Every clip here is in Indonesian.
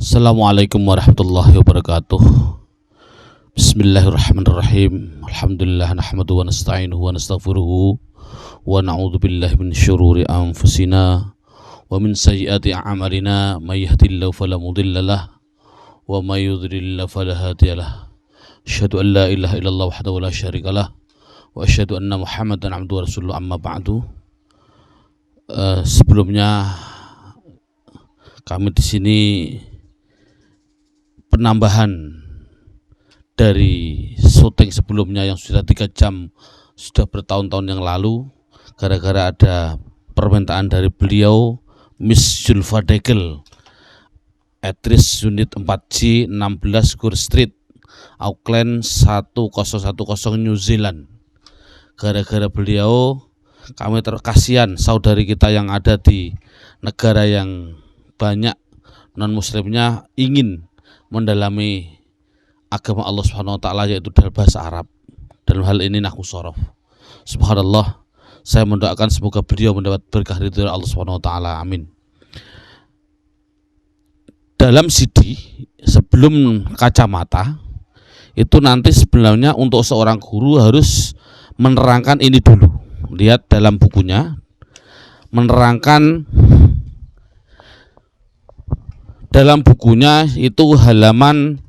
Assalamualaikum warahmatullahi wabarakatuh. Bismillahirrahmanirrahim. Alhamdulillah nahmaduhu wa nasta'inuhu wa nastaghfiruhu wa na'udzu billahi min syururi anfusina wa min sayyiati a'malina may yahdihillahu fala mudilla lahu wa may yudlil fala hadiyalah. Asyhadu an la ilaha illallah wahdahu la syarika lah wa asyhadu anna Muhammadan abduhu wa rasuluhu amma ba'du. Sebelumnya kami di sini penambahan dari syuting sebelumnya yang sudah 3 jam, sudah bertahun-tahun yang lalu, gara-gara ada permintaan dari beliau, Miss Zulfa Degel, aktris unit 4G 16 Gore Street, Auckland 1010 New Zealand. Gara-gara beliau kami terkasihan saudari kita yang ada di negara yang banyak non muslimnya ingin mendalami agama Allah Subhanahu wa taala, yaitu dalam bahasa Arab. Dalam hal ini nahwu shorof. Subhanallah, saya mendoakan semoga beliau mendapat berkah ridho Allah Subhanahu wa taala. Amin. Dalam CD sebelum kacamata itu nanti sebenarnya untuk seorang guru harus menerangkan ini dulu. Lihat dalam bukunya, menerangkan dalam bukunya itu halaman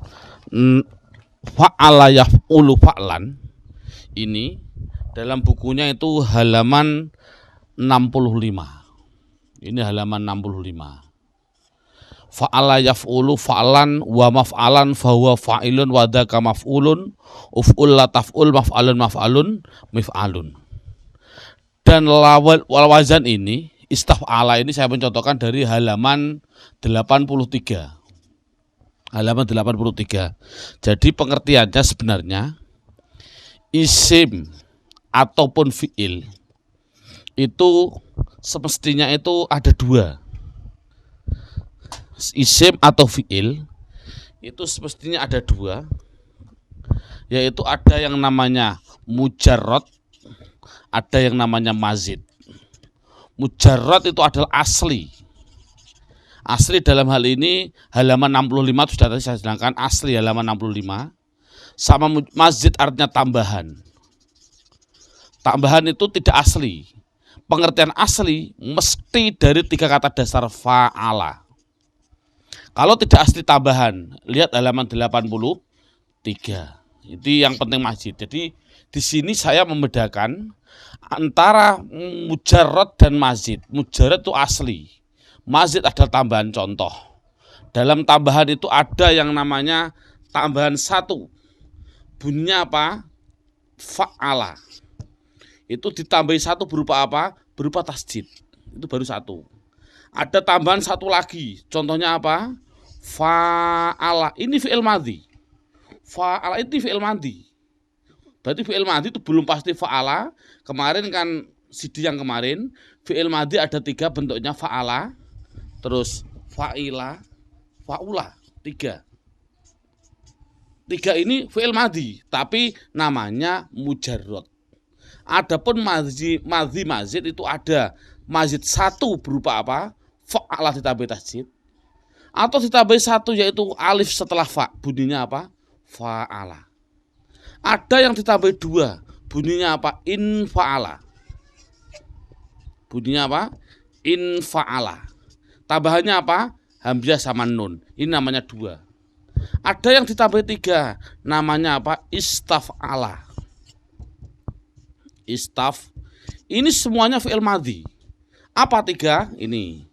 fa'ala yaf'ulu fa'lan. Ini dalam bukunya itu halaman 65. Ini halaman 65. Fa'ala yaf'ulu fa'lan wa maf'alan fahuwa fa'ilun wa dzaka maf'ulun uf'ul la taf'ul maf'alun maf'alun mif'alun. Dan wazan ini istaf'ala ini saya mencontohkan dari halaman 83. Halaman 83. Jadi pengertiannya sebenarnya isim ataupun fi'il itu semestinya itu ada dua. Isim atau fi'il itu semestinya ada dua, yaitu ada yang namanya mujarrad, ada yang namanya mazid. Mujarrad itu adalah asli. Asli dalam hal ini halaman 65 sudah tadi saya sedangkan asli halaman 65. Sama mazid artinya tambahan. Tambahan itu tidak asli. Pengertian asli mesti dari 3 kata dasar fa'ala. Kalau tidak asli tambahan, lihat halaman 83. Itu yang penting mazid. Jadi di sini saya membedakan antara mujarrad dan mazid. Mujarrad itu asli, mazid adalah tambahan. Contoh, dalam tambahan itu ada yang namanya tambahan 1. Bunyinya apa? Fa'ala. Itu ditambahi 1 berupa apa? Berupa tasjid. Itu baru 1. Ada tambahan 1 lagi. Contohnya apa? Fa'ala. Ini fi'il madhi. Fa'ala itu fi'il madhi. Berarti fi'il madhi itu belum pasti fa'ala. Kemarin kan CD yang kemarin fi'il madhi ada 3 bentuknya, fa'ala, terus fa'ila, fa'ula. 3 ini fi'il madhi, tapi namanya mujarrad. Adapun mazid itu ada mazid 1 berupa apa? Fa'ala ditambahi tasjid, atau ditambahi 1 yaitu alif setelah fa, bunyinya apa? Fa'ala. Ada yang ditambahi 2, bunyinya apa? In fa'ala. Bunyinya apa? In fa'ala. Tambahannya apa? Hamzah sama nun. Ini namanya 2. Ada yang ditambahi 3, namanya apa? Istaf'ala. Istaf. Ini semuanya fi'il madhi. Apa 3? Ini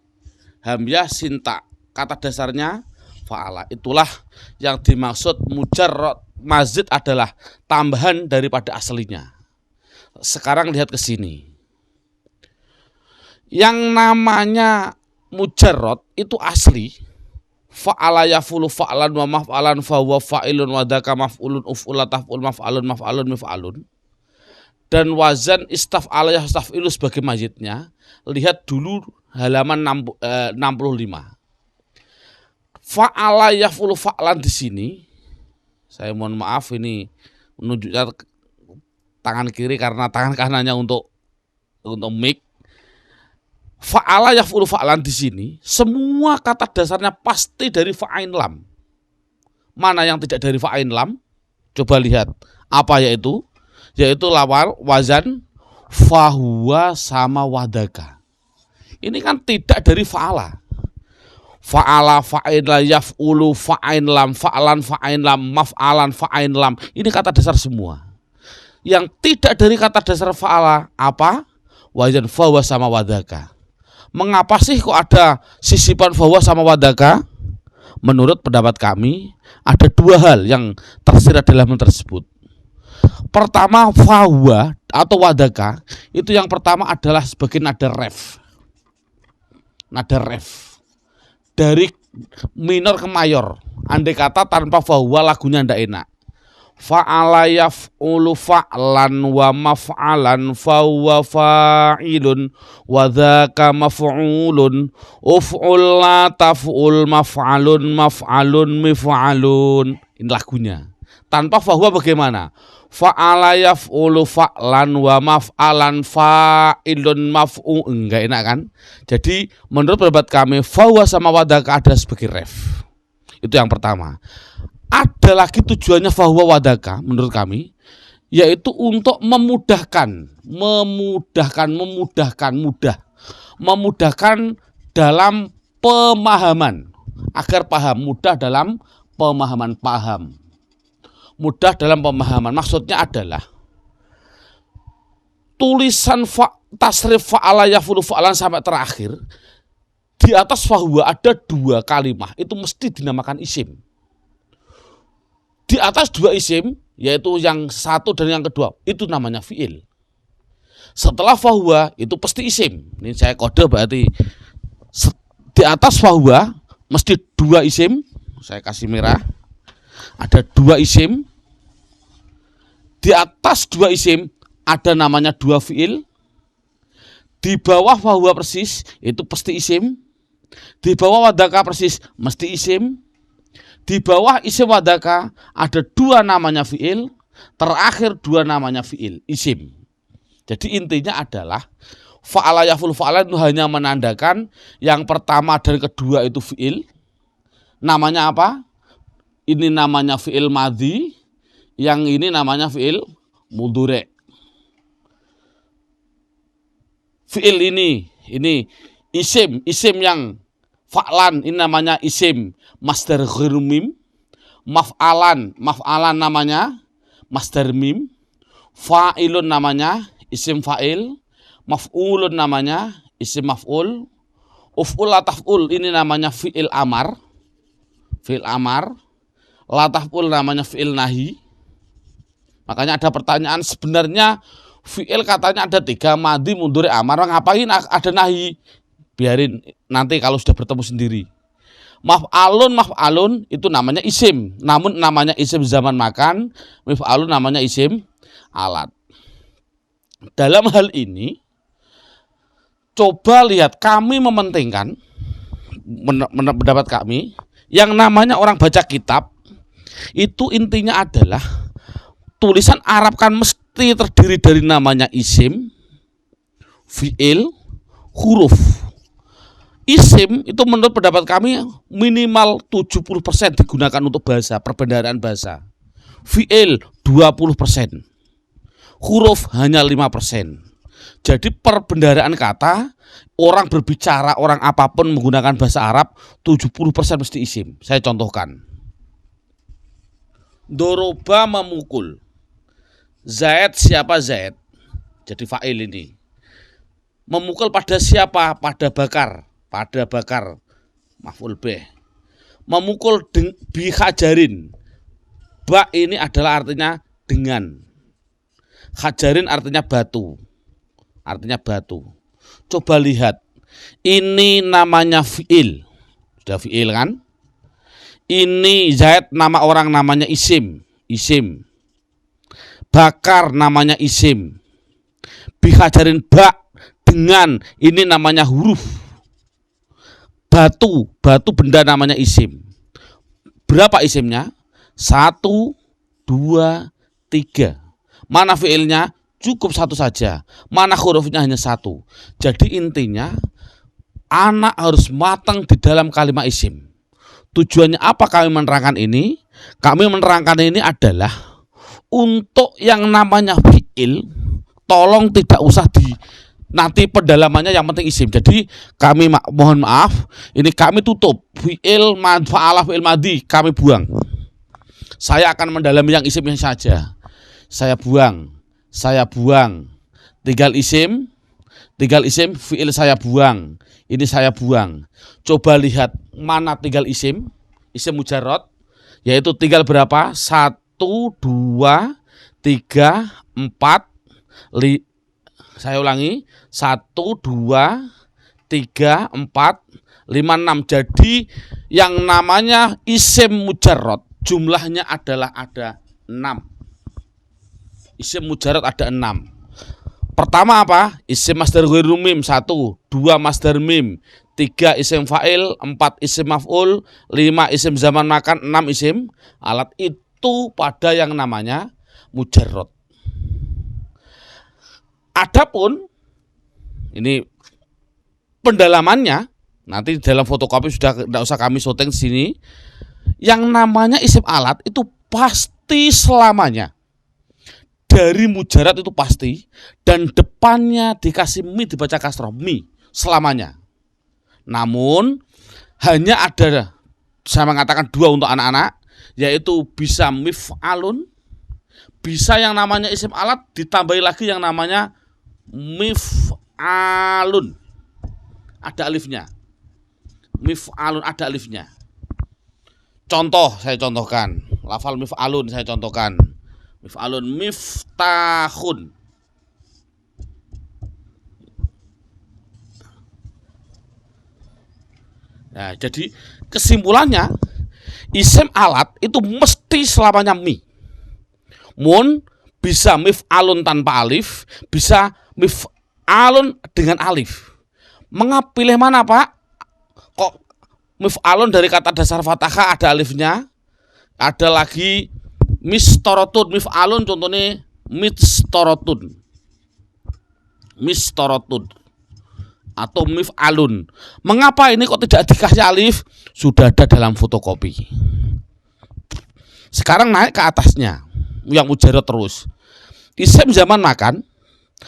hamzah sinta. Kata dasarnya fa'ala. Itulah yang dimaksud mujarrad. Mazid adalah tambahan daripada aslinya. Sekarang lihat ke sini. Yang namanya mujarrad itu asli. Fa'ala yafulu fa'lan wa maf'alan fa huwa fa'ilun wa dzaka maf'ulun uf'ula taf'ul maf'alun maf'alun mif'alun. Dan wazan istaf'ala yastaf'ilu sebagai mazidnya. Lihat dulu halaman 65. Fa'ala yafulu fa'lan di sini. Saya mohon maaf ini menunjukkan tangan kiri karena tangan kanannya untuk mic. Fa'ala yaf'ulu fa'lan di sini semua kata dasarnya pasti dari fa'ain lam. Mana yang tidak dari fa'ain lam? Coba lihat. Apa yaitu? Yaitu lawar wazan fahuwa sama wadaka. Ini kan tidak dari fa'ala. Fa'ala fa'in la yaf'ulu fa'ain lam fa'lan fa'ain lam maf'alan fa'ain lam. Ini kata dasar semua. Yang tidak dari kata dasar fa'ala apa? Wazan fahuwa sama wadaka. Mengapa sih kok ada sisipan fahuwa sama wadaka? Menurut pendapat kami ada dua hal yang tersirat dalam tersebut. Pertama, fahuwa atau wadaka itu yang pertama adalah sebagai nada ref. Nada ref dari minor ke mayor. Andai kata tanpa fahuwa lagunya ndak enak. Fa'ala yaf'ulu fa'lan wa maf'alan fahuwa fa'ilun wa dzaka maf'ulun uf'ul la taf'ul maf'alun maf'alun mif'alun. Ini lagunya. Tanpa fahuwa bagaimana? Fa'ala yaf'ulu fa'lan wa maf'alan fa'ilun maf'u. Enggak enak kan? Jadi menurut pendapat kami fahuwa sama wadaka ada sebagai ref. Itu yang pertama. Ada lagi tujuannya fahuwa wadaka menurut kami, yaitu untuk memudahkan dalam pemahaman, agar paham, mudah dalam pemahaman, mudah dalam pemahaman. Maksudnya adalah tulisan tasrif fa'ala yaf'ulu fa'lan sampai terakhir di atas fahuwa ada dua kalimah, itu mesti dinamakan isim. Di atas dua isim, yaitu yang satu dan yang kedua, itu namanya fi'il. Setelah fahuwa itu pasti isim. Ini saya kode berarti di atas fahuwa mesti dua isim. Saya kasih merah. Ada dua isim. Di atas dua isim ada namanya dua fi'il. Di bawah fahuwa persis itu pasti isim. Di bawah wadaka persis mesti isim. Di bawah isim wadaka ada dua namanya fi'il, terakhir dua namanya fi'il, isim. Jadi intinya adalah fa'ala yaf'ulu fa'lan itu hanya menandakan yang pertama dan kedua itu fi'il. Namanya apa? Ini namanya fi'il madhi, yang ini namanya fi'il mudhari'. Fi'il ini isim yang fa'lan ini namanya isim masdar ghairu mim. Maf'alan namanya masdar mim. Fa'ilun namanya isim fa'il. Maf'ulun namanya isim maf'ul. Uf'ul la taf'ul ini namanya fi'il amar. Fi'il amar. La taf'ul namanya fi'il nahi. Makanya ada pertanyaan, sebenarnya fi'il katanya ada tiga, madhi, mudhari, amar. Ngapain ada nahi? Biarin nanti kalau sudah bertemu sendiri. Maf'alun itu namanya isim, namun namanya isim zaman makan. Maf'alun namanya isim alat. Dalam hal ini coba lihat, kami mementingkan pendapat kami yang namanya orang baca kitab itu intinya adalah tulisan Arab kan mesti terdiri dari namanya isim, fi'il, huruf. Isim itu menurut pendapat kami minimal 70% digunakan untuk bahasa, perbendaharaan bahasa. Fi'il 20%. Huruf hanya 5%. Jadi perbendaharaan kata, orang berbicara, orang apapun menggunakan bahasa Arab 70% mesti isim. Saya contohkan. Doroba memukul. Zaid, siapa Zaid? Jadi fa'il ini. Memukul pada siapa? Pada bakar. Pada bakar, maf'ul bih. Memukul bi hajarin. Ba ini adalah artinya dengan. Hajarin artinya batu. Artinya batu. Coba lihat. Ini namanya fi'il. Sudah fi'il kan? Ini Zaid nama orang namanya isim. Isim. Bakar namanya isim. Bi hajarin ba dengan, ini namanya huruf. Batu benda namanya isim. Berapa isimnya? 1, 2, 3. Mana fiilnya? Cukup satu saja. Mana hurufnya? Hanya satu. Jadi intinya anak harus matang di dalam kalimat isim. Tujuannya apa kami menerangkan ini? Kami menerangkan ini adalah untuk yang namanya fi'il, tolong tidak usah nanti pendalamannya, yang penting isim. Jadi kami mohon maaf, ini kami tutup fi'il fa'ala fi'il madhi, kami buang. Saya akan mendalami yang isimnya saja. Saya buang. Tinggal isim fi'il saya buang. Ini saya buang. Coba lihat mana tinggal isim mujarrad, yaitu tinggal berapa? 1, 2, 3, 4, saya ulangi, 1, 2, 3, 4, 5, 6. Jadi yang namanya isim mujarrad jumlahnya adalah ada 6. Isim mujarrad ada 6. Pertama apa? Isim masdar ghairu mim 1, 2 masdar mim, 3 isim fa'il, 4 isim maf'ul, 5 isim zaman makan, 6 isim alat. Itu pada yang namanya mujarrad. Adapun ini pendalamannya nanti dalam fotokopi sudah tidak usah kami syuting di sini. Yang namanya isim alat itu pasti selamanya dari mujarrad, itu pasti, dan depannya dikasih mi, dibaca kasroh, mi selamanya. Namun hanya ada, saya mengatakan 2 untuk anak-anak, yaitu bisa mif'alun, bisa yang namanya isim alat ditambahi lagi yang namanya mif'alun, ada alifnya. Mif'alun ada alifnya. Contoh, saya contohkan. Lafal mif'alun saya contohkan. Mif'alun miftahun. Nah, jadi kesimpulannya isim alat itu mesti selamanya mi. Mun bisa mif'alun tanpa alif, bisa mif'alun dengan alif. Mengapa pilih mana, Pak? Kok mif'alun dari kata dasar fathah ada alifnya? Ada lagi mistorotun, mif'alun contohnya mistorotun atau mif'alun. Mengapa ini kok tidak dikasih alif? Sudah ada dalam fotokopi. Sekarang naik ke atasnya yang mujarrad terus. Isim zaman makan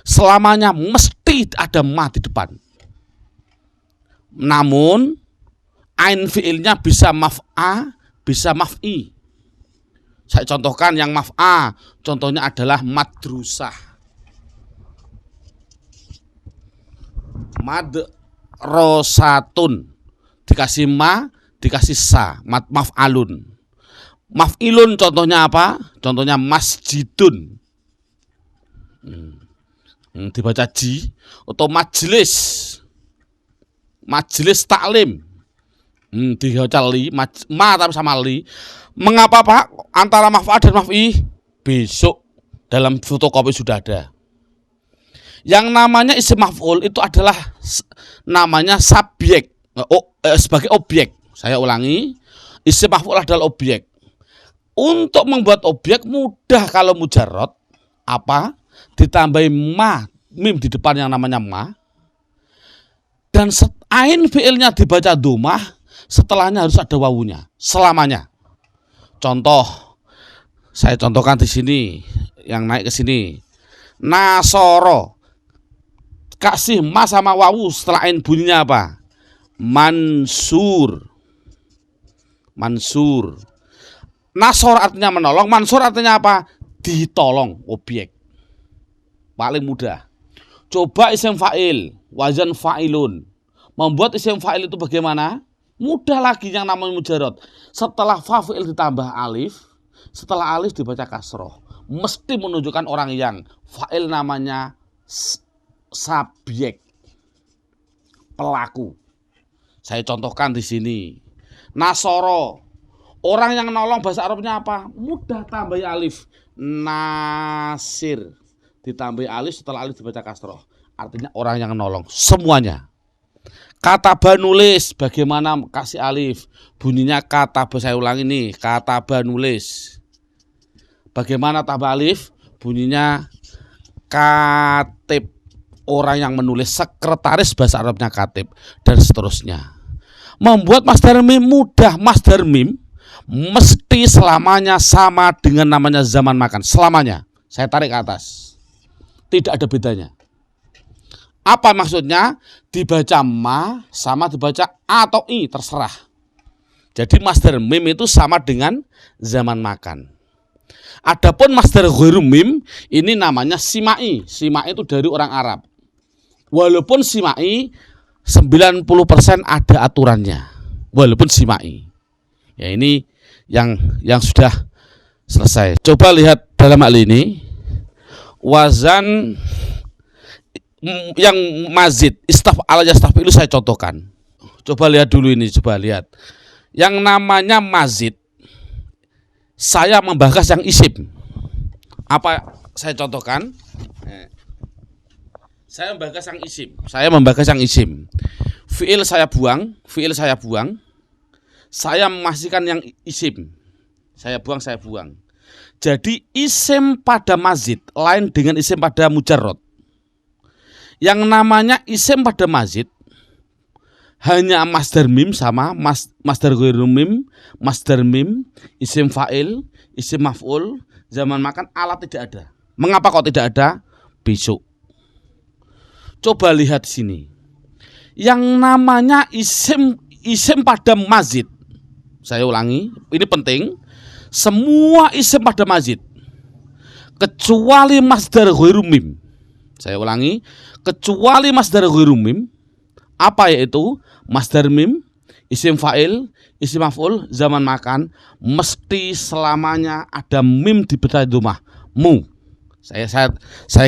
selamanya mesti ada ma di depan. Namun ain fi'ilnya bisa maf'a, bisa maf'i. Saya contohkan yang maf'a, contohnya adalah madrusah, madrosatun, dikasih ma, dikasih sa, maf'alun. Maf'ilun contohnya apa? Contohnya masjidun, dibaca ji, atau majlis, majelis taklim, dibaca li, ma tapi sama li. Mengapa, Pak, antara maf'al dan maf'i? Besok dalam fotokopi sudah ada. Yang namanya isim maf'ul itu adalah namanya subjek, sebagai objek. Saya ulangi, isim maf'ul adalah objek. Untuk membuat objek mudah kalau mujarrad, apa? Ditambahi ma, mim di depan yang namanya ma, dan ain fi'ilnya dibaca domah, setelahnya harus ada wawunya selamanya. Contoh, saya contohkan di sini, yang naik ke sini. Nasoro, kasih ma sama wawu, setelah ain bunyinya apa? Mansur. Mansur. Nasor artinya menolong, mansur artinya apa? Ditolong, objek. Paling mudah. Coba isim fa'il, wazan fa'ilun. Membuat isim fa'il itu bagaimana? Mudah lagi yang namanya mujarrad. Setelah fa'il ditambah alif, setelah alif dibaca kasroh, mesti menunjukkan orang yang fa'il namanya subjek, pelaku. Saya contohkan di sini. Nasoro, orang yang nolong, bahasa Arabnya apa? Mudah, tambah alif. Nasir, ditambah alif, setelah alif dibaca kasroh, artinya orang yang nolong semuanya. Kataba nulis, bagaimana kasih alif? Bunyinya kataba, saya ulangi nih, kataba nulis. Bagaimana tambah alif? Bunyinya katib. orang yang menulis, sekretaris bahasa Arabnya katib, dan seterusnya. Membuat masdar mim mudah. Masdar mim mesti selamanya sama dengan namanya zaman makan. Selamanya. Saya tarik ke atas. Tidak ada bedanya. Apa maksudnya? Dibaca ma sama dibaca a atau i, terserah. Jadi masdar mim itu sama dengan zaman makan. Adapun masdar ghairu mim ini namanya simai. Simai itu dari orang Arab. Walaupun simai 90% ada aturannya. Walaupun simai. Ya ini yang sudah selesai. Coba lihat dalam hal ini wazan yang mazid, istaf'ala yastaf'ilu saya contohkan. Coba lihat dulu ini, coba lihat. Yang namanya mazid, saya membahas yang isim. Apa saya contohkan? Saya membahas yang isim. Saya membahas yang isim. Fi'il saya buang, fi'il saya buang. Saya memasihkan yang isim. Saya buang, saya buang. Jadi isim pada mazid lain dengan isim pada mujarrad. Yang namanya isim pada mazid hanya masdar mim sama masdar ghairu mim, masdar mim, isim fa'il, isim maf'ul, zaman makan, alat tidak ada. Mengapa kok tidak ada? Besok. Coba lihat sini. Yang namanya isim pada mazid. Saya ulangi, ini penting. Semua isim pada mazid kecuali masdar ghairu mim. Saya ulangi, kecuali masdar ghairu mim. Apa yaitu? Masdar mim, isim fa'il, isim maf'ul, zaman makan, mesti selamanya ada mim di bawah domah. Mu. Saya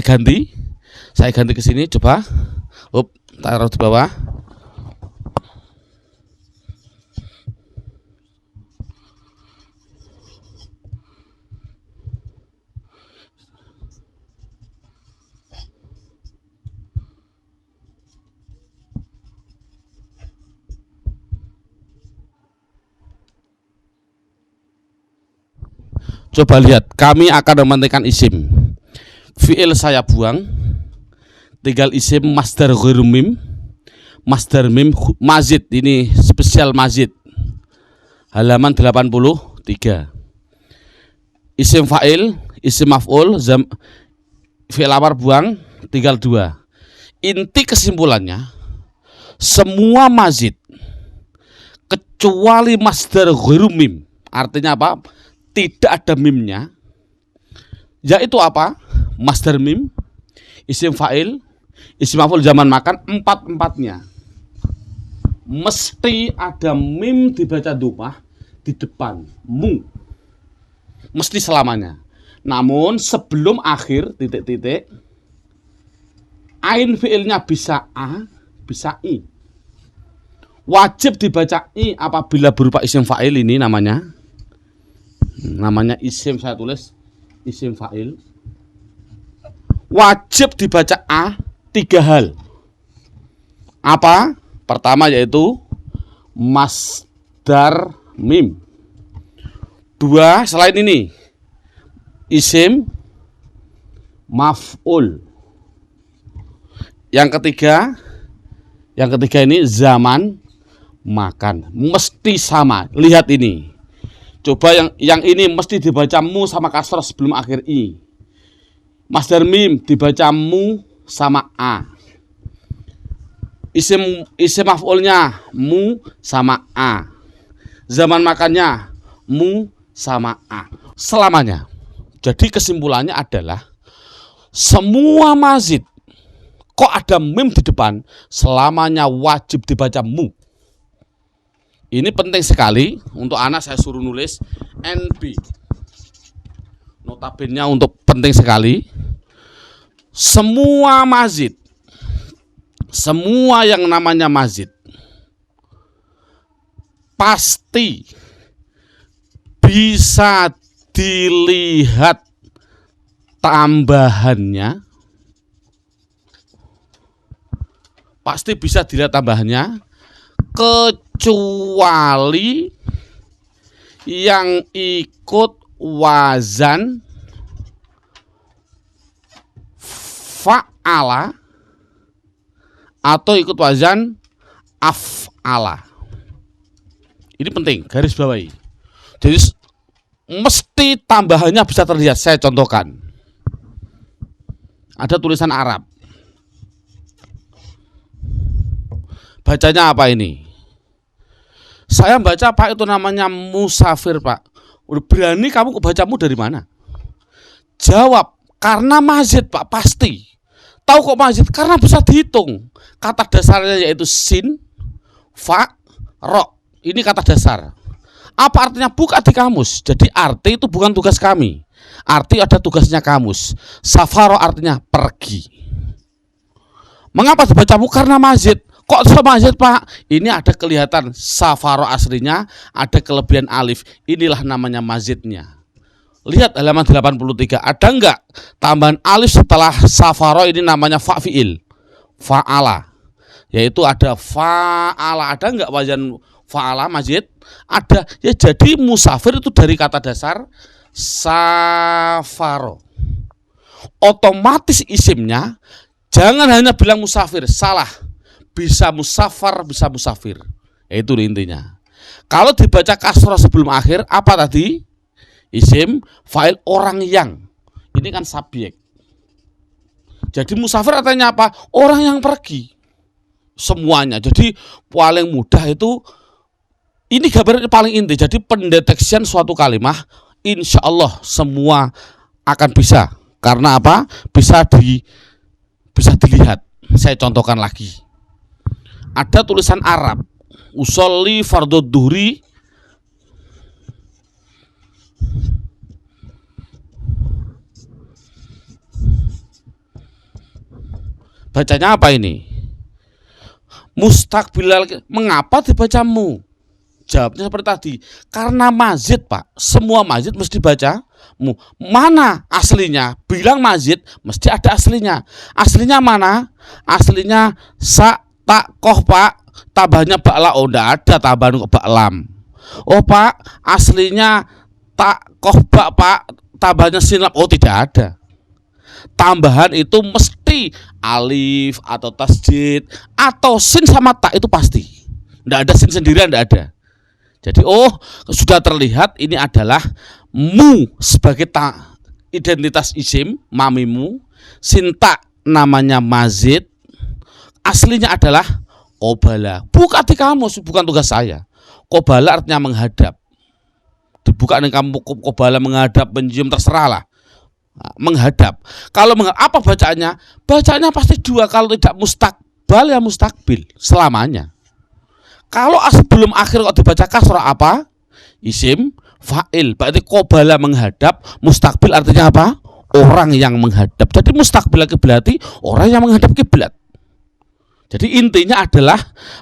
ganti. Saya ganti ke sini, coba. Taruh di bawah. Coba lihat, kami akan mementingkan isim. Fi'il saya buang, tinggal isim masdar ghairu mim. Masdar mim mazid, ini spesial mazid. Halaman 83. Isim fa'il, isim maf'ul, fi'il amar buang, tinggal 2. Inti kesimpulannya, semua mazid kecuali masdar ghairu mim. Artinya apa? Tidak ada mimnya, yaitu apa? Masdar mim, isim fa'il, isim maf'ul, zaman makan, empat-empatnya mesti ada mim dibaca domah di depan, mu, mesti selamanya. Namun sebelum akhir titik-titik, ain fi'ilnya bisa a, bisa i. Wajib dibaca i apabila berupa isim fa'il, ini namanya isim, saya tulis isim fa'il. Wajib dibaca a 3 hal. Apa? Pertama yaitu masdar mim. 2, selain ini isim maf'ul. Yang ketiga ini zaman makan. Mesti sama. Lihat ini. Coba yang ini mesti dibaca mu sama kasroh sebelum akhir i. Masdar mim dibaca mu sama a. Isim maf'ulnya mu sama a. Zaman makannya mu sama a. Selamanya. Jadi kesimpulannya adalah semua mazid kok ada mim di depan, selamanya wajib dibaca mu. Ini penting sekali untuk anak, saya suruh nulis NB. Notabene untuk penting sekali. Semua mazid, semua yang namanya mazid pasti bisa dilihat tambahannya. Pasti bisa dilihat tambahannya, kecuali yang ikut wazan fa'ala atau ikut wazan af'ala. Ini penting, garis bawahi. Jadi mesti tambahannya bisa terlihat. Saya contohkan. Ada tulisan Arab. Bacanya apa ini? Saya baca Pak, itu namanya musafir Pak. Udah berani kamu bacamu dari mana? Jawab, karena mazid Pak, pasti. Tahu kok mazid? Karena bisa dihitung. Kata dasarnya yaitu sin, fa, ro. Ini kata dasar. Apa artinya? Buka di kamus. Jadi arti itu bukan tugas kami. Arti ada tugasnya kamus. Safaro artinya pergi. Mengapa dibacamu? Karena mazid. Kok sama mazid Pak? Ini ada kelihatan safaro aslinya, ada kelebihan alif. Inilah namanya mazidnya. Lihat halaman 83. Ada enggak tambahan alif setelah safaro? Ini namanya fa'fi'il, fa'ala. Yaitu ada fa'ala. Ada enggak wazan fa'ala mazid? Ada. Ya, jadi musafir itu dari kata dasar safaro. Otomatis isimnya jangan hanya bilang musafir, salah. Bisa musafar, bisa musafir. Itu intinya. Kalau dibaca kasroh sebelum akhir, apa tadi? Isim, fa'il, orang yang. Ini kan subjek. Jadi musafir artinya apa? Orang yang pergi. Semuanya. Jadi paling mudah itu, ini gambarnya paling inti. Jadi pendeteksian suatu kalimah, insya Allah semua akan bisa. Karena apa? Bisa dilihat. Saya contohkan lagi. Ada tulisan Arab, usolli fardhu dhuhri, bacanya apa ini? Mustaqbilal. Mengapa dibacamu? Jawabnya seperti tadi, karena mazid Pak. Semua mazid mesti baca mu. Mana aslinya? Bilang mazid mesti ada aslinya. Aslinya mana? Aslinya sa, tak, koh Pak, tambahnya bakla. Oh, enggak ada tambahan kok baklam. Oh Pak, aslinya tak, koh, bak Pak, tambahnya sinlap. Oh, tidak ada. Tambahan itu mesti alif atau tasjid atau sin sama tak, itu pasti. Enggak ada sin sendirian, enggak ada. Jadi sudah terlihat ini adalah mu sebagai identitas isim, mamimu. Sin tak namanya mazid. Aslinya adalah qobala. Buka di kamus, bukan tugas saya. Qobala artinya menghadap. Dibuka nih kamu, qobala menghadap, menjium, terserahlah. Menghadap. Kalau apa bacaannya? Bacaannya pasti dua. Kalau tidak mustaqbal ya mustaqbil selamanya. Kalau sebelum akhir kok dibaca kasrah apa? Isim, fa'il. Berarti qobala menghadap, mustaqbil artinya apa? Orang yang menghadap. Jadi mustaqbil berarti orang yang menghadap kiblat. Jadi intinya adalah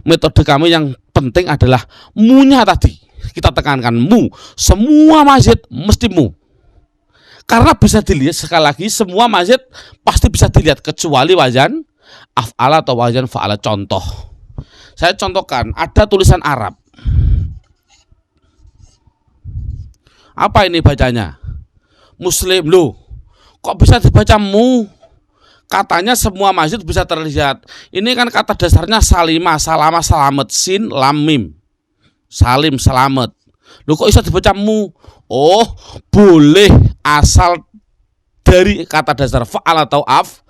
metode kami yang penting adalah mu-nya tadi. Kita tekankan mu. Semua mazid mesti mu. Karena bisa dilihat sekali lagi, semua mazid pasti bisa dilihat kecuali wazan af'ala atau wazan fa'ala. Contoh. Saya contohkan, ada tulisan Arab. Apa ini bacanya? Muslim. Loh, kok bisa dibaca mu? Katanya semua mazid bisa terlihat. Ini kan kata dasarnya salimah, salama, selamat, sin, lam, mim. Salim, selamat. Loh, kok bisa dibaca mu? Oh, boleh asal dari kata dasar fa'al atau af.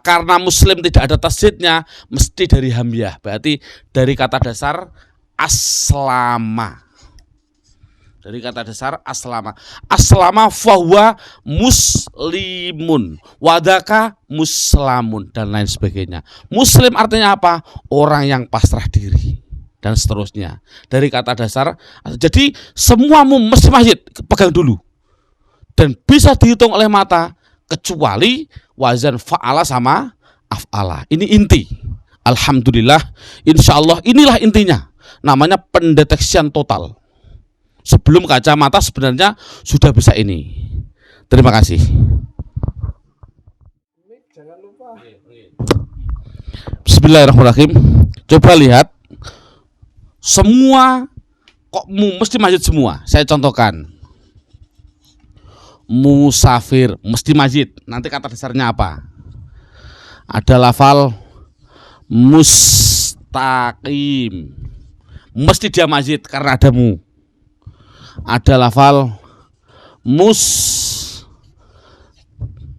Karena muslim tidak ada tasjidnya, mesti dari hamyah. Berarti dari kata dasar aslama. Dari kata dasar aslama. Aslama fahuwa muslimun, wadaka muslamun, dan lain sebagainya. Muslim artinya apa? Orang yang pasrah diri, dan seterusnya. Dari kata dasar. Jadi semua mesti masjid pegang dulu. Dan bisa dihitung oleh mata kecuali wazan fa'ala sama af'ala. Ini inti. Alhamdulillah, insya Allah inilah intinya. Namanya pendeteksian total. Sebelum kacamata sebenarnya sudah bisa ini. Terima kasih. Bismillahirrahmanirrahim. Coba lihat. Semua kok mesti masjid semua. Saya contohkan. Musafir mesti masjid. Nanti kata dasarnya apa? Ada lafal mustaqim. Mesti dia mazid karena ada mu. Ada lafal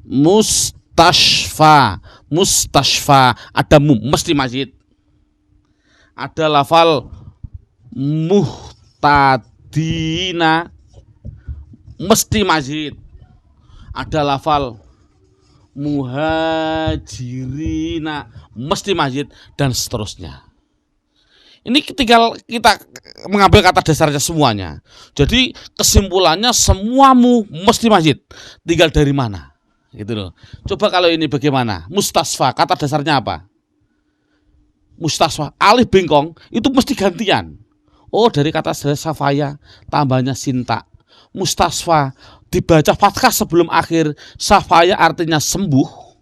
mustashfa, ada mu, mesti mazid. Ada lafal muhtadina, mesti mazid. Ada lafal muhajirina, mesti mazid, dan seterusnya. Ini tinggal kita mengambil kata dasarnya semuanya. Jadi kesimpulannya semuamu mesti mazid. Tinggal dari mana? Gitu loh. Coba kalau ini bagaimana? Mustasfa, kata dasarnya apa? Mustasfa, alif bengkong itu mesti gantian. Oh, dari kata safaya tambahnya sinta. Mustasfa dibaca fathah sebelum akhir. Safaya artinya sembuh.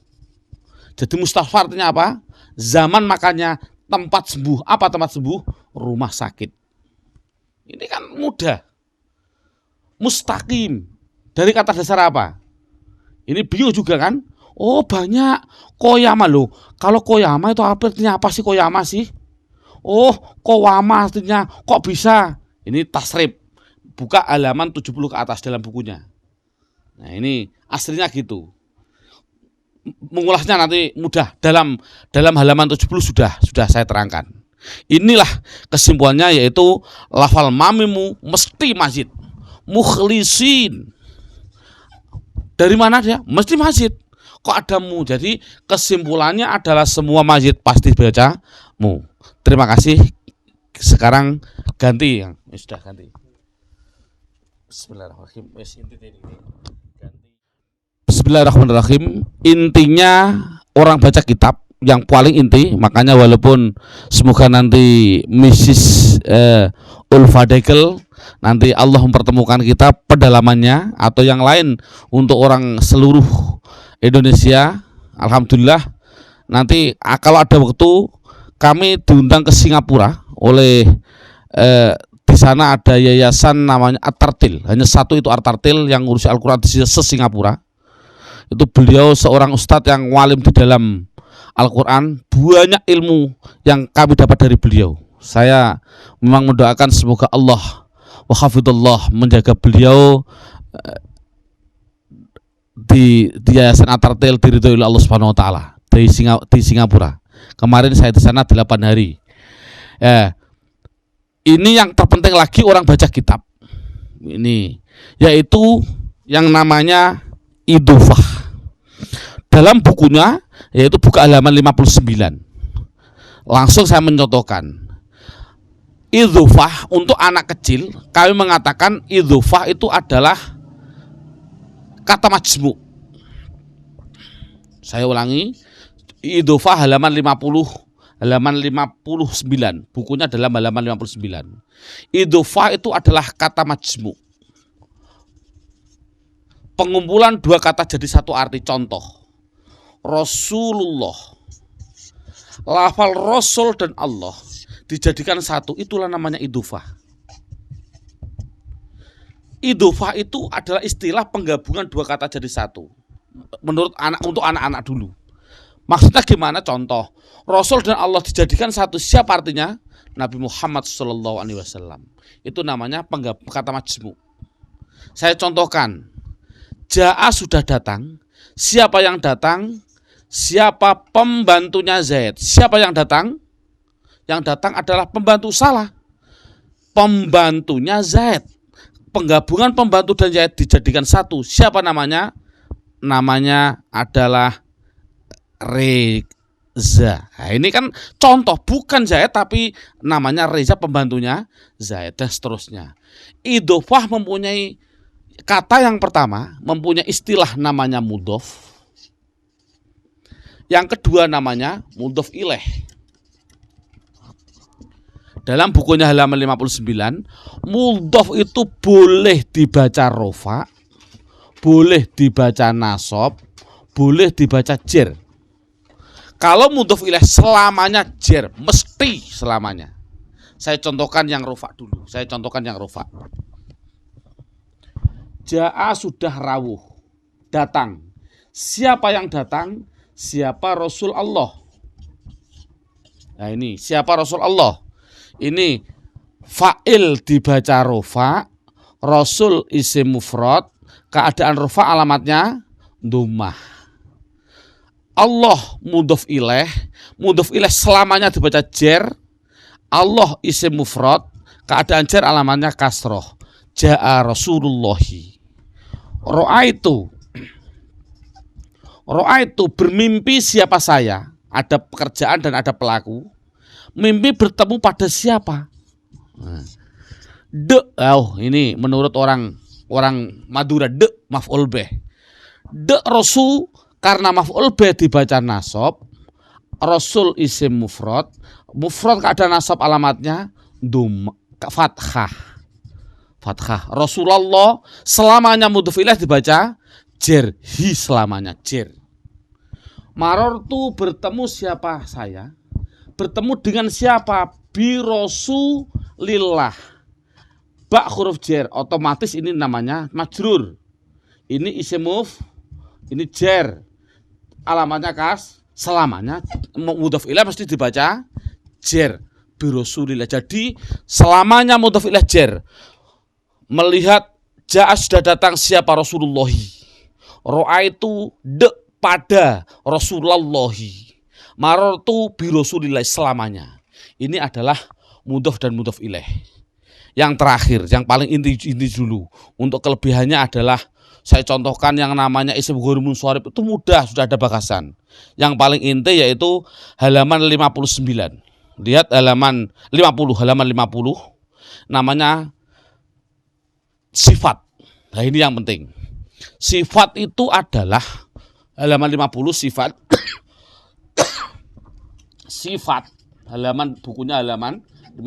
Jadi mustasfa artinya apa? Zaman makanya tempat sembuh. Apa tempat sembuh? Rumah sakit. Ini kan mudah. Mustaqim dari kata dasar apa? Ini bio juga kan? Oh, banyak. Koyama loh. Kalau koyama itu artinya apa sih koyama sih? Oh, kowama artinya kok bisa? Ini tasrif. Buka halaman 70 ke atas dalam bukunya. Nah, ini aslinya gitu. Mengulasnya nanti mudah, dalam halaman 70 sudah saya terangkan. Inilah kesimpulannya, yaitu lafal mamimu mesti mazid. Mukhlisin, dari mana dia? Mesti mazid. Kok ada mu? Jadi kesimpulannya adalah semua mazid pasti baca mu. Terima kasih. Sekarang ganti yang sudah ganti. Bismillahirrahmanirrahim. Bismillahirrahmanirrahim. Intinya orang baca kitab yang paling inti, makanya walaupun semoga nanti Mrs. Ulfadekel nanti Allah mempertemukan kita pedalamannya atau yang lain untuk orang seluruh Indonesia. Alhamdulillah nanti kalau ada waktu kami diundang ke Singapura oleh di sana ada yayasan namanya At-Tartil. Hanya satu itu At-Tartil yang ngurusi Al-Quran di Singapura. Itu beliau seorang ustadz yang walim di dalam Al-Quran. Banyak ilmu yang kami dapat dari beliau. Saya memang mendoakan semoga Allah wa hafidhullah menjaga beliau di yayasan At-Tartil diridhoi oleh Allah Subhanahu wa taala di Singapura. Kemarin saya di sana 8 hari. Ini yang terpenting lagi orang baca kitab. Ini yaitu yang namanya idufah. Dalam bukunya, yaitu buku halaman 59. Langsung saya mencontohkan. Idufah untuk anak kecil, kami mengatakan idufah itu adalah kata majmu. Saya ulangi, idufah halaman 59. Bukunya dalam halaman 59. Idufah itu adalah kata majmu. Pengumpulan dua kata jadi satu arti. Contoh, Rasulullah, lafal Rasul dan Allah dijadikan satu, itulah namanya idufah. Idufah itu adalah istilah penggabungan dua kata jadi satu. Menurut untuk anak-anak dulu. Maksudnya gimana? Contoh, Rasul dan Allah dijadikan satu. Siapa artinya? Nabi Muhammad SAW. Itu namanya kata majmu. Saya contohkan. Ja'a sudah datang. Siapa yang datang? Siapa pembantunya Zaid? Siapa yang datang? Yang datang adalah pembantu. Salah. Pembantunya Zaid. Penggabungan pembantu dan Zaid dijadikan satu. Siapa namanya? Namanya adalah Reza. Nah, ini kan contoh, bukan Zaid tapi namanya Reza, pembantunya Zaid, dan seterusnya. Idofah mempunyai kata yang pertama, mempunyai istilah namanya mudhof. Yang kedua namanya mudhof ilaih. Dalam bukunya halaman 59, mudhof itu boleh dibaca rofa, boleh dibaca nasab, boleh dibaca jer. Kalau mudhof ilaih selamanya jer, mesti selamanya. Saya contohkan yang rofa dulu. Ja'a sudah rawuh, datang. Siapa yang datang? Siapa Rasul Allah? Nah ini siapa Rasulullah? Ini fa'il dibaca rofa, Rasul isim mufrad, keadaan rofa alamatnya dhammah. Allah mudhof ilaih selamanya dibaca jer. Allah isim mufrad, keadaan jer alamatnya kasroh. Ja'a Rasulullahi. Ro'aitu bermimpi siapa saya. Ada pekerjaan dan ada pelaku. Mimpi bertemu pada siapa? Ini menurut orang Madura maf'ul bih. Rasul karena maf'ul bih dibaca nasab. Rasul isim mufrad keadaan nasab alamatnya fathah. Rasulullah selamanya mudhof ilaih dibaca jer, hi selamanya jer. Marortu bertemu siapa saya? Bertemu dengan siapa? Bi Rasulillah. Ba huruf jer, otomatis ini namanya majrur. Ini isim ini jer. Alamatnya selamanya mudhof ilaih mesti dibaca jer. Bi Rasulillah. Jadi selamanya mudhof ilaih jer. Melihat ja'a sudah datang siapa Rasulullahi. Ro'aitu pada Rasulullahi. Marortu bi Rasulillah selamanya. Ini adalah mudhof dan mudhof ilaih. Yang terakhir, yang paling inti dulu. Untuk kelebihannya adalah saya contohkan yang namanya isim ghairul munsharif itu mudah, sudah ada bakasan. Yang paling inti yaitu halaman 59. Lihat halaman 50 namanya sifat. Nah ini yang penting. Sifat itu adalah halaman 50 sifat. Sifat halaman bukunya halaman 50.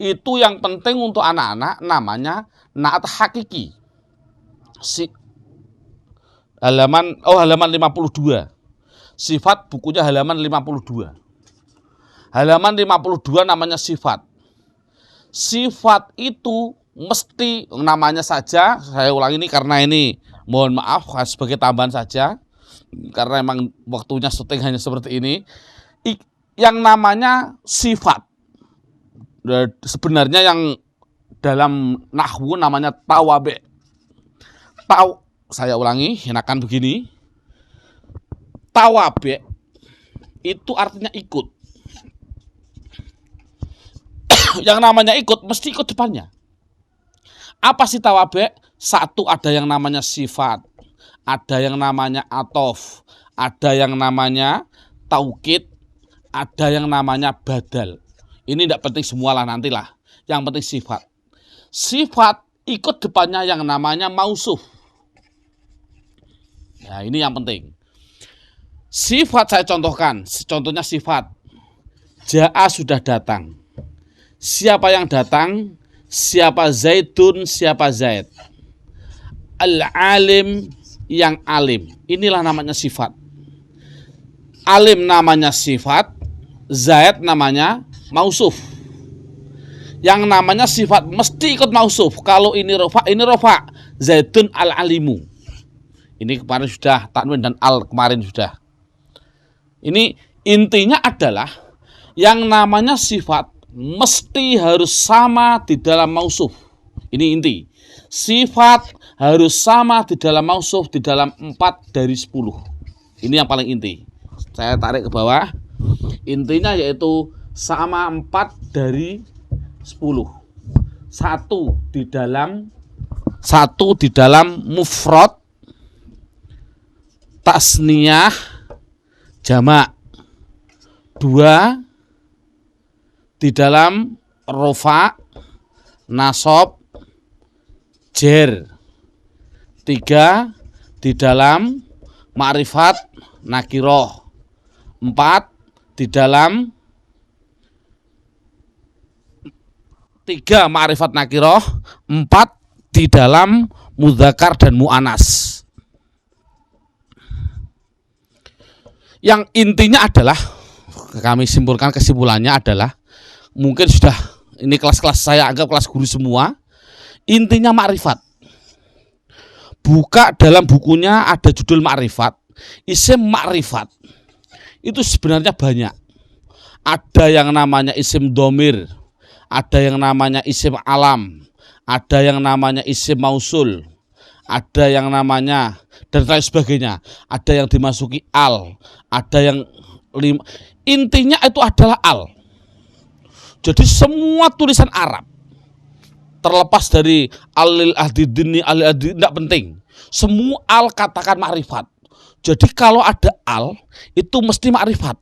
Itu yang penting untuk anak-anak namanya naat hakiki. Halaman 52. Sifat bukunya halaman 52. Halaman 52 namanya sifat. Sifat itu mesti namanya saja, saya ulangi ini karena ini mohon maaf sebagai tambahan saja karena emang waktunya syuting hanya seperti ini. Yang namanya sifat sebenarnya yang dalam nahwu namanya tawabe. Saya ulangi, enakan begini. Tawabe itu artinya ikut. Yang namanya ikut mesti ikut depannya. Apa sih tawabe? Satu, ada yang namanya sifat, ada yang namanya atof, ada yang namanya taukid, ada yang namanya badal. Ini tidak penting semualah nantilah. Yang penting sifat. Sifat ikut depannya yang namanya mausuf. Ya ini yang penting. Sifat saya contohkan. Contohnya sifat. Ja'a sudah datang. Siapa yang datang? Siapa Zaidun, siapa Zaid. Al-alim yang alim. Inilah namanya sifat. Alim namanya sifat. Zaid namanya mausuf. Yang namanya sifat mesti ikut mausuf. Kalau ini rofa. Zaidun al-alimu. Ini kemarin sudah, tanwin dan al kemarin sudah. Ini intinya adalah yang namanya sifat mesti harus sama di dalam mausuf. Ini inti. Sifat harus sama di dalam mausuf di dalam 4 dari 10. Ini yang paling inti. Saya tarik ke bawah. Intinya yaitu sama 4 dari 10. Satu di dalam mufrad, tasniyah, jamak. 2 di dalam rofa, nasab, jer. 3 di dalam ma'rifat, nakiroh. 4 di dalam 3 ma'rifat nakiroh, 4 di dalam mudzakkar dan mu'anas. Yang intinya adalah, kami simpulkan kesimpulannya adalah, mungkin sudah ini kelas-kelas saya anggap kelas guru semua. Intinya makrifat. Buka dalam bukunya ada judul makrifat, isim makrifat. Itu sebenarnya banyak. Ada yang namanya isim domir, ada yang namanya isim alam, ada yang namanya isim mausul, ada yang namanya dan lain sebagainya. Ada yang dimasuki al, ada yang intinya itu adalah al. Jadi semua tulisan Arab, terlepas dari alil ahdidini, alil ahdidini, tidak penting. Semua al katakan ma'rifat. Jadi kalau ada al, itu mesti ma'rifat.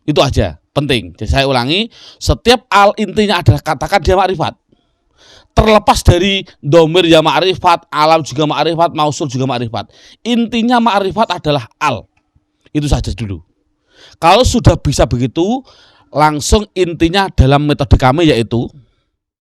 Itu aja, penting. Jadi saya ulangi, setiap al intinya adalah katakan dia ma'rifat. Terlepas dari domir ya ma'rifat, alam juga ma'rifat, mausul juga ma'rifat. Intinya ma'rifat adalah al. Itu saja dulu. Kalau sudah bisa begitu, langsung intinya dalam metode kami yaitu